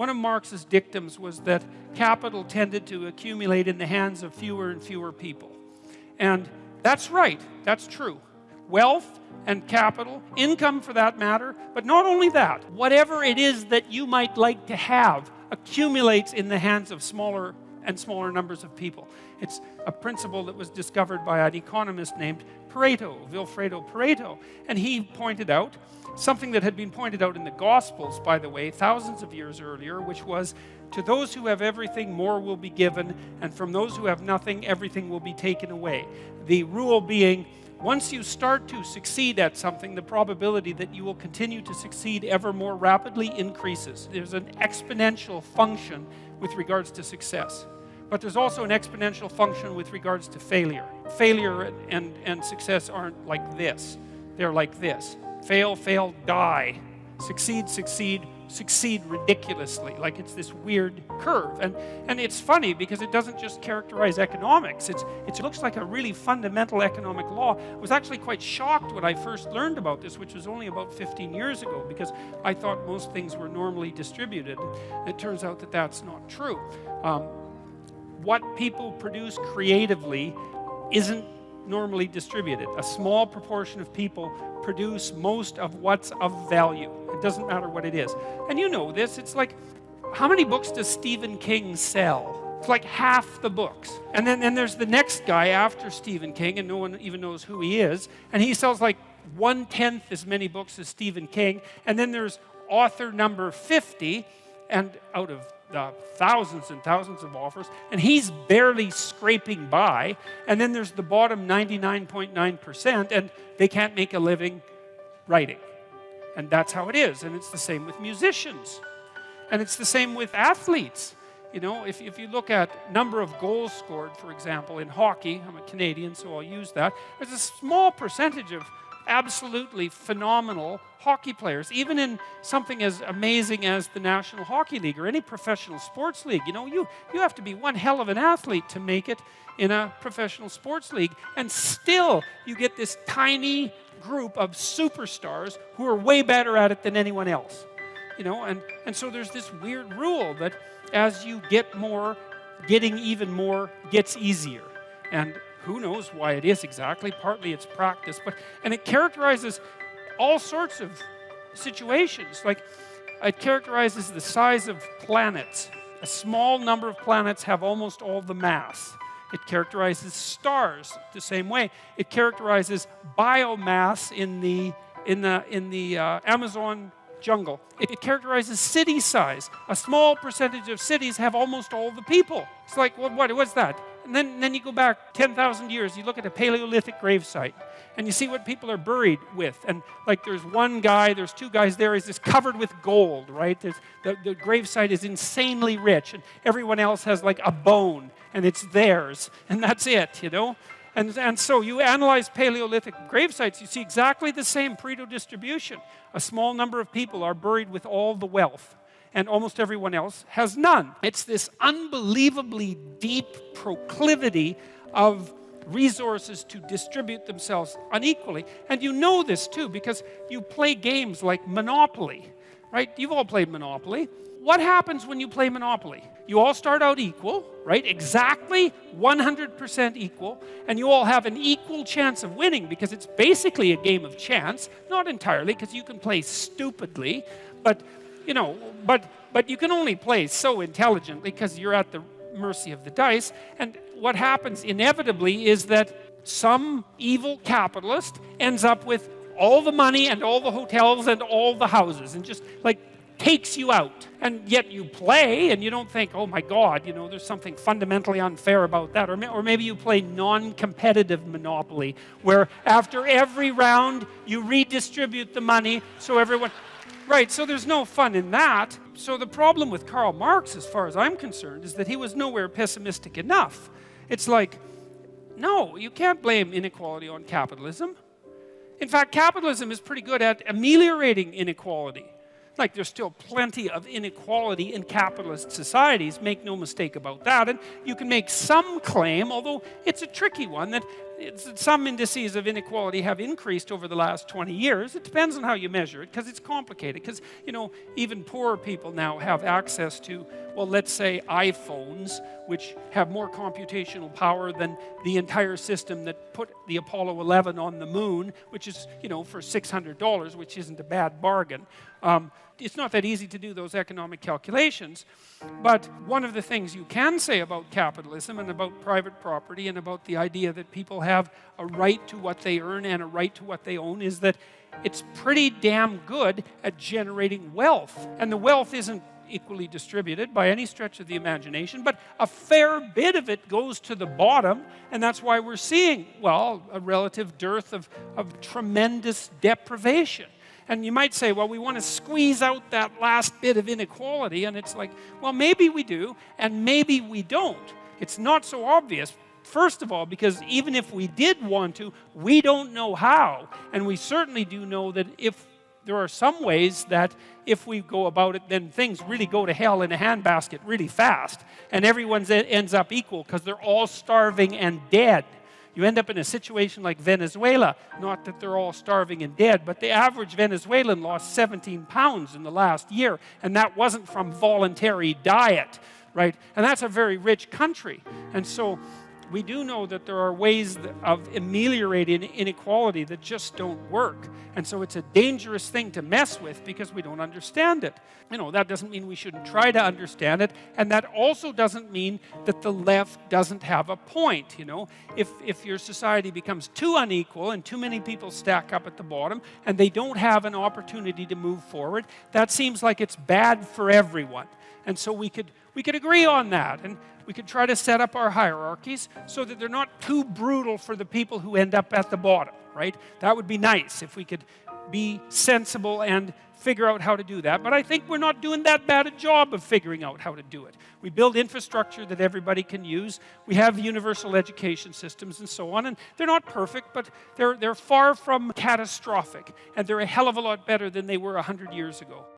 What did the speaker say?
One of Marx's dictums was that capital tended to accumulate in the hands of fewer and fewer people. And that's right, that's true. Wealth and capital, income for that matter, but not only that, whatever it is that you might like to have accumulates in the hands of smaller and smaller numbers of people. It's a principle that was discovered by an economist named Pareto, Vilfredo Pareto, and he pointed out something that had been pointed out in the Gospels, by the way, thousands of years earlier, which was, to those who have everything, more will be given, and from those who have nothing, everything will be taken away. The rule being, once you start to succeed at something, the probability that you will continue to succeed ever more rapidly increases. There's an exponential function with regards to success. But there's also an exponential function with regards to failure. Failure and success aren't like this. They're like this. Fail, fail, die. Succeed, succeed, succeed ridiculously. Like it's this weird curve. And it's funny because it doesn't just characterize economics. It looks like a really fundamental economic law. I was actually quite shocked when I first learned about this, which was only about 15 years ago, because I thought most things were normally distributed. It turns out that that's not true. What people produce creatively isn't normally distributed. A small proportion of people produce most of what's of value. It doesn't matter what it is. And you know this, it's like, how many books does Stephen King sell? It's like half the books. And then there's the next guy after Stephen King, and no one even knows who he is, and he sells like 1/10 as many books as Stephen King. And then there's author number 50, and out of thousands and thousands of offers, and he's barely scraping by. And then there's the bottom 99.9%, and they can't make a living writing. And that's how it is. And it's the same with musicians. And it's the same with athletes. You know, if you look at number of goals scored, for example, in hockey, I'm a Canadian, so I'll use that, there's a small percentage of absolutely phenomenal hockey players, even in something as amazing as the National Hockey League or any professional sports league. You know, you have to be one hell of an athlete to make it in a professional sports league, and still you get this tiny group of superstars who are way better at it than anyone else. You know, and so there's this weird rule that as you get more, getting even more gets easier. And who knows why it is exactly? Partly it's practice, and it characterizes all sorts of situations. Like, it characterizes the size of planets. A small number of planets have almost all the mass. It characterizes stars the same way. It characterizes biomass in the Amazon jungle. It characterizes city size. A small percentage of cities have almost all the people. It's like, what's that? And then you go back 10,000 years, you look at a Paleolithic gravesite, and you see what people are buried with. And like there's one guy, there's two guys there, he's just covered with gold, right? The gravesite is insanely rich, and everyone else has like a bone, and it's theirs, and that's it, you know? And so you analyze Paleolithic gravesites, you see exactly the same Pareto distribution. A small number of people are buried with all the wealth, and almost everyone else has none. It's this unbelievably deep proclivity of resources to distribute themselves unequally. And you know this too, because you play games like Monopoly, right? You've all played Monopoly. What happens when you play Monopoly? You all start out equal, right? Exactly 100% equal, and you all have an equal chance of winning because it's basically a game of chance. Not entirely, because you can play stupidly, but you know, but you can only play so intelligently because you're at the mercy of the dice. And what happens inevitably is that some evil capitalist ends up with all the money and all the hotels and all the houses, and just like takes you out. And yet you play and you don't think, oh my God, you know, there's something fundamentally unfair about that. Or maybe you play non-competitive Monopoly, where after every round you redistribute the money so everyone... Right, so there's no fun in that. So the problem with Karl Marx, as far as I'm concerned, is that he was nowhere pessimistic enough. It's like, no, you can't blame inequality on capitalism. In fact, capitalism is pretty good at ameliorating inequality. Like, there's still plenty of inequality in capitalist societies, make no mistake about that. And you can make some claim, although it's a tricky one, that some indices of inequality have increased over the last 20 years. It depends on how you measure it, because it's complicated. Because, even poorer people now have access to, well, let's say iPhones, which have more computational power than the entire system that put the Apollo 11 on the moon, which is, for $600, which isn't a bad bargain. It's not that easy to do those economic calculations, but one of the things you can say about capitalism and about private property and about the idea that people have a right to what they earn and a right to what they own is that it's pretty damn good at generating wealth. And the wealth isn't equally distributed by any stretch of the imagination, but a fair bit of it goes to the bottom, and that's why we're seeing, well, a relative dearth of tremendous deprivation. And you might say, well, we want to squeeze out that last bit of inequality, and it's like, well, maybe we do, and maybe we don't. It's not so obvious. First of all, because even if we did want to, we don't know how. And we certainly do know that if there are some ways that if we go about it, then things really go to hell in a handbasket really fast. And everyone ends up equal because they're all starving and dead. You end up in a situation like Venezuela. Not that they're all starving and dead, but the average Venezuelan lost 17 pounds in the last year. And that wasn't from voluntary diet, right? And that's a very rich country. And so we do know that there are ways of ameliorating inequality that just don't work. And so it's a dangerous thing to mess with because we don't understand it. That doesn't mean we shouldn't try to understand it. And that also doesn't mean that the left doesn't have a point. If your society becomes too unequal and too many people stack up at the bottom and they don't have an opportunity to move forward, that seems like it's bad for everyone. And so we could agree on that. And we could try to set up our hierarchies so that they're not too brutal for the people who end up at the bottom, right? That would be nice if we could be sensible and figure out how to do that. But I think we're not doing that bad a job of figuring out how to do it. We build infrastructure that everybody can use. We have universal education systems and so on. And they're not perfect, but they're far from catastrophic. And they're a hell of a lot better than they were 100 years ago.